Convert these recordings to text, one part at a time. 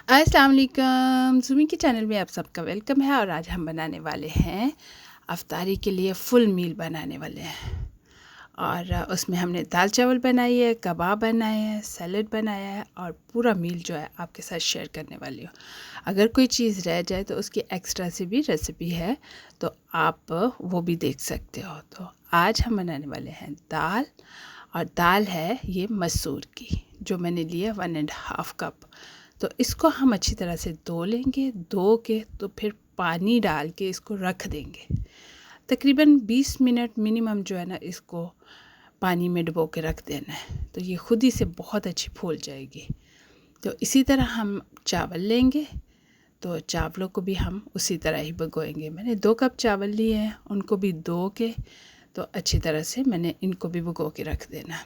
अस्सलाम वालेकुम सुमी के चैनल में आप सबका वेलकम है। और आज हम बनाने वाले हैं अफ्तारी के लिए फुल मील बनाने वाले हैं। और उसमें हमने दाल चावल बनाई है, कबाब बनाए हैं, सैलड बनाया है और पूरा मील जो है आपके साथ शेयर करने वाली हूँ। अगर कोई चीज़ रह जाए तो उसकी एक्स्ट्रा से भी रेसिपी है, तो आप वो भी देख सकते हो। तो आज हम बनाने वाले हैं दाल, और दाल है ये मसूर की, जो मैंने लिया 1.5 कप। तो इसको हम अच्छी तरह से धो लेंगे। धो के तो फिर पानी डाल के इसको रख देंगे। तकरीबन 20 मिनट मिनिमम जो है ना, इसको पानी में डुबो के रख देना है, तो ये खुद ही से बहुत अच्छी फूल जाएगी। तो इसी तरह हम चावल लेंगे, तो चावलों को भी हम उसी तरह ही भिगोएंगे। मैंने 2 कप चावल लिए हैं, उनको भी धो के तो अच्छी तरह से मैंने इनको भी भिगो के रख देना।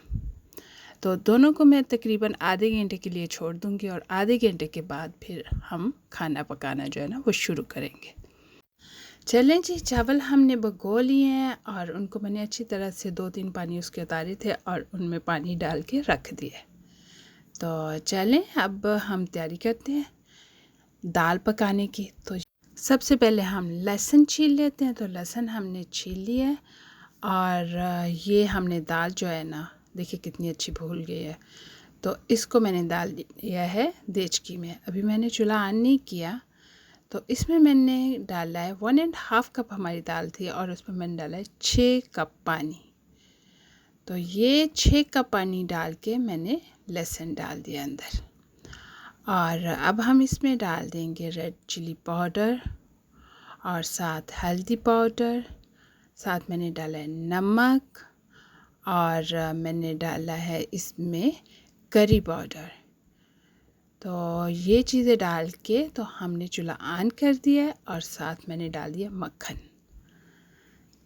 तो दोनों को मैं तकरीबन आधे घंटे के लिए छोड़ दूंगी, और आधे घंटे के बाद फिर हम खाना पकाना जो है ना वो शुरू करेंगे। चलें जी, चावल हमने भिगो लिए हैं और उनको मैंने अच्छी तरह से 2-3 पानी उसके उतारे थे और उनमें पानी डाल के रख दिए। तो चलें अब हम तैयारी करते हैं दाल पकाने की। तो सबसे पहले हम लहसुन छील लेते हैं। तो लहसुन हमने छील लिया है, और ये हमने दाल जो है ना, देखिए कितनी अच्छी भूल गई है। तो इसको मैंने डाल दिया है देचकी में। अभी मैंने चूल्हा ऑन नहीं किया। तो इसमें मैंने डाला है 1.5 कप हमारी दाल थी, और उसमें मैंने डाला है 6 कप पानी। तो ये 6 कप पानी डाल के मैंने लहसुन डाल दिया अंदर। और अब हम इसमें डाल देंगे रेड चिली पाउडर, और साथ हल्दी पाउडर, साथ मैंने डाला है नमक, और मैंने डाला है इसमें करी पाउडर। तो ये चीज़ें डाल के तो हमने चूल्हा ऑन कर दिया है, और साथ मैंने डाल दिया मक्खन।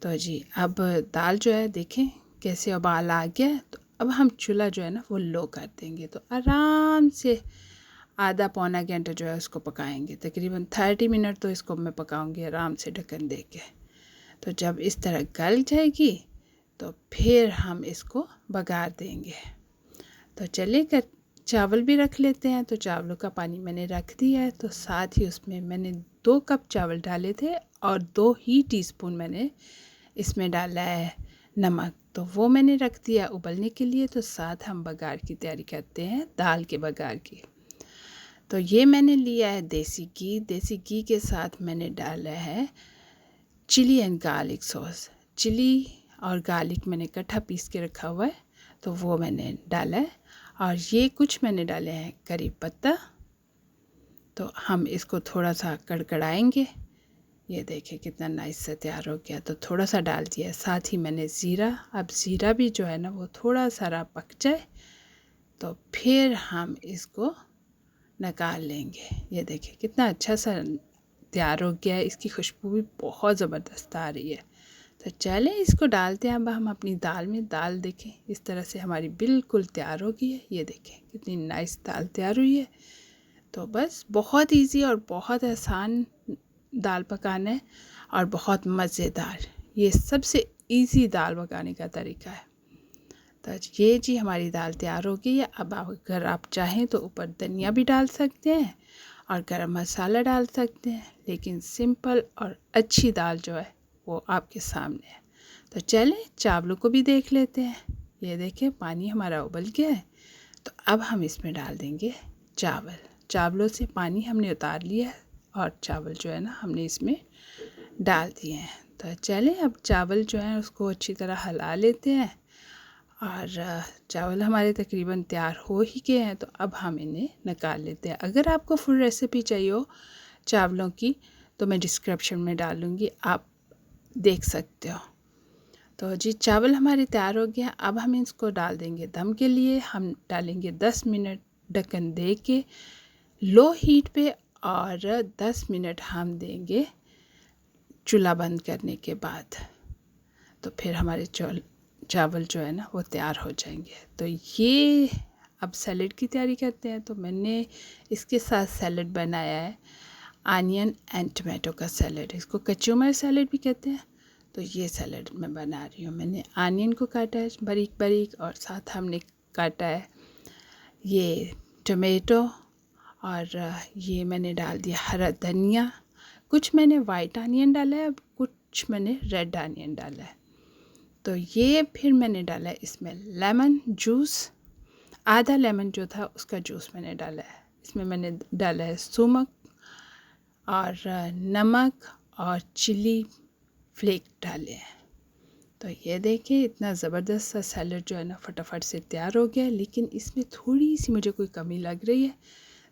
तो जी अब दाल जो है देखें कैसे उबाल आ गया है। तो अब हम चूल्हा जो है ना वो लो कर देंगे। तो आराम से आधा पौना घंटा जो है उसको पकाएंगे। तकरीबन 30 मिनट तो इसको मैं पकाऊंगी आराम से ढक्कन दे के। तो जब इस तरह गल जाएगी तो फिर हम इसको बघार देंगे। तो चलिए चावल भी रख लेते हैं। तो चावलों का पानी मैंने रख दिया है। तो साथ ही उसमें मैंने 2 कप चावल डाले थे, और 2 ही टीस्पून मैंने इसमें डाला है नमक। तो वो मैंने रख दिया उबलने के लिए। तो साथ हम बघार की तैयारी करते हैं, दाल के बघार की। तो ये मैंने लिया है देसी घी। देसी घी के साथ मैंने डाला है chilli and garlic sauce. Chilli और गार्लिक मैंने इकट्ठा पीस के रखा हुआ है, तो वो मैंने डाला है। और ये कुछ मैंने डाले हैं करी पत्ता। तो हम इसको थोड़ा सा कड़कड़ाएंगे। ये देखिए कितना नाइस से तैयार हो गया। तो थोड़ा सा डाल दिया। साथ ही मैंने ज़ीरा। अब ज़ीरा भी जो है ना वो थोड़ा सारा पक जाए तो फिर हम इसको निकाल लेंगे। ये देखिए कितना अच्छा सा तैयार हो गया है। इसकी खुशबू भी बहुत ज़बरदस्त आ रही है। तो चलें इसको डालते हैं अब हम अपनी दाल में। दाल देखें इस तरह से हमारी बिल्कुल तैयार हो गई है। ये देखें कितनी नाइस दाल तैयार हुई है। तो बस बहुत इजी और बहुत आसान दाल पकाना है, और बहुत मज़ेदार। ये सबसे इजी दाल पकाने का तरीका है। तो ये जी हमारी दाल तैयार हो गई है। अब अगर आप चाहें तो ऊपर धनिया भी डाल सकते हैं और गरम मसाला डाल सकते हैं, लेकिन सिंपल और अच्छी दाल जो है वो आपके सामने है। तो चलें चावलों को भी देख लेते हैं। ये देखें पानी हमारा उबल गया है। तो अब हम इसमें डाल देंगे चावल। चावलों से पानी हमने उतार लिया है, और चावल जो है ना हमने इसमें डाल दिए हैं। तो चलें अब चावल जो है उसको अच्छी तरह हिला लेते हैं। और चावल हमारे तकरीबन तैयार हो ही गए हैं। तो अब हम इन्हें निकाल लेते हैं। अगर आपको फुल रेसिपी चाहिए हो चावलों की तो मैं डिस्क्रिप्शन में डालूँगी, आप देख सकते हो। तो जी चावल हमारे तैयार हो गया। अब हम इसको डाल देंगे दम के लिए। हम डालेंगे 10 मिनट ढक्कन दे के लो हीट पे, और 10 मिनट हम देंगे चूल्हा बंद करने के बाद। तो फिर हमारे चावल जो है ना वो तैयार हो जाएंगे। तो ये अब सैलेड की तैयारी करते हैं। तो मैंने इसके साथ सैलेड बनाया है आनियन एंड टमाटो का सैलेड। इसको कचूमर सैलेड भी कहते हैं। तो ये सैलेड मैं बना रही हूँ। मैंने आनियन को काटा है बारीक बारीक, और साथ हमने काटा है ये टमाटो, और ये मैंने डाल दिया हरा धनिया, कुछ मैंने वाइट अनियन डाला है, कुछ मैंने रेड अनियन डाला है। तो ये फिर मैंने डाला है इसमें लेमन जूस, आधा लेमन जो था उसका जूस मैंने डाला है। इसमें मैंने डाला है सुमक और नमक और चिली फ्लेक डाले हैं। तो ये देखिए इतना ज़बरदस्त सा सैलड जो है ना फटाफट से तैयार हो गया। लेकिन इसमें थोड़ी सी मुझे कोई कमी लग रही है,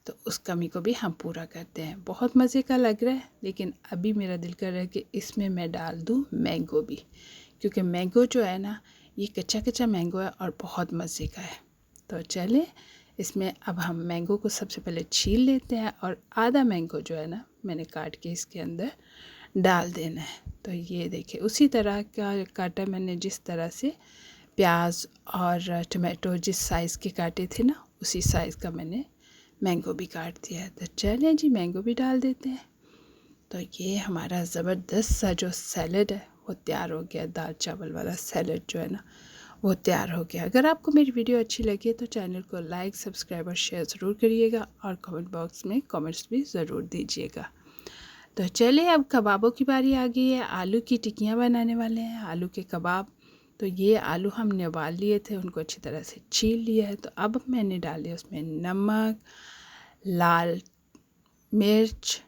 तो उस कमी को भी हम पूरा करते हैं। बहुत मज़े का लग रहा है, लेकिन अभी मेरा दिल कर रहा है कि इसमें मैं डाल दूँ मैंगो भी, क्योंकि मैंगो जो है ना ये कच्चा कच्चा मैंगो है और बहुत मज़े का है। तो चले इसमें अब हम मैंगो को सबसे पहले छील लेते हैं और आधा मैंगो जो है ना मैंने काट के इसके अंदर डाल देना है। तो ये देखिए उसी तरह का काटा मैंने, जिस तरह से प्याज और टमाटो जिस साइज़ के काटे थे ना उसी साइज़ का मैंने मैंगो भी काट दिया है। तो चलें जी मैंगो भी डाल देते हैं। तो ये हमारा ज़बरदस्त सा जो सैलड है वो तैयार हो गया। दाल चावल वाला सैलड जो है ना वो तैयार हो गया। अगर आपको मेरी वीडियो अच्छी लगी है तो चैनल को लाइक, सब्सक्राइब और शेयर ज़रूर करिएगा और कमेंट बॉक्स में कमेंट्स भी ज़रूर दीजिएगा। तो चलिए अब कबाबों की बारी आ गई है। आलू की टिक्कियाँ बनाने वाले हैं, आलू के कबाब। तो ये आलू हमने उबाल लिए थे, उनको अच्छी तरह से छील लिया है। तो अब मैंने डाले उसमें नमक, लाल मिर्च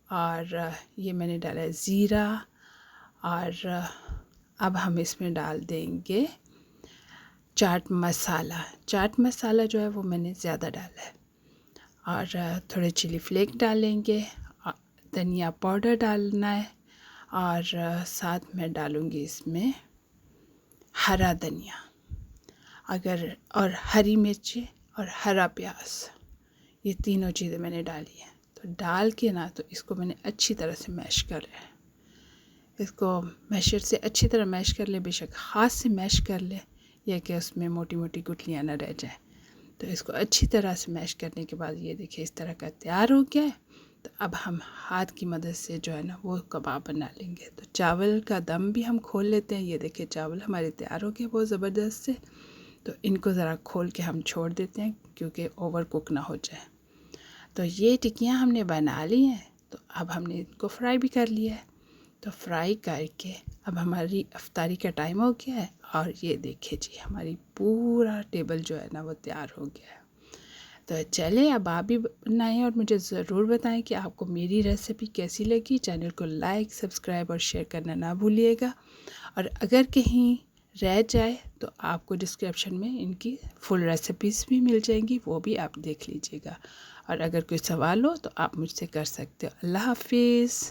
और ये मैंने डाला है ज़ीरा। और अब हम इसमें डाल देंगे चाट मसाला। चाट मसाला जो है वो मैंने ज़्यादा डाला है। और थोड़े चिली फ्लेक डालेंगे, धनिया पाउडर डालना है और साथ में डालूँगी इसमें हरा धनिया और हरी मिर्ची और हरा प्याज। ये तीनों चीज़ें मैंने डाली हैं। तो डाल के ना तो इसको मैंने अच्छी तरह से मैश कर लिया। इसको मैशर से अच्छी तरह मैश कर ले, बेशक हाथ से मैश कर ले या कि उसमें मोटी मोटी गुठलियाँ ना रह जाए। तो इसको अच्छी तरह से मैश करने के बाद ये देखिए इस तरह का तैयार हो गया है। तो अब हम हाथ की मदद से जो है ना वो कबाब बना लेंगे। तो चावल का दम भी हम खोल लेते हैं। ये देखिए चावल हमारे तैयार हो गए बहुत ज़बरदस्त से। तो इनको ज़रा खोल के हम छोड़ देते हैं क्योंकि ओवर कुक ना हो जाए। तो ये टिक्कियाँ हमने बना ली हैं। तो अब हमने इनको फ्राई भी कर लिया है। तो फ्राई करके अब हमारी इफ्तारी का टाइम हो गया है। और ये देखिए जी हमारी पूरा टेबल जो है ना वो तैयार हो गया है। तो चले अब आप भी बनाएं और मुझे ज़रूर बताएं कि आपको मेरी रेसिपी कैसी लगी। चैनल को लाइक, सब्सक्राइब और शेयर करना ना भूलिएगा। और अगर कहीं रह जाए तो आपको डिस्क्रिप्शन में इनकी फुल रेसिपीज़ भी मिल जाएंगी, वो भी आप देख लीजिएगा। और अगर कोई सवाल हो तो आप मुझसे कर सकते हो। अल्लाह हाफिज़।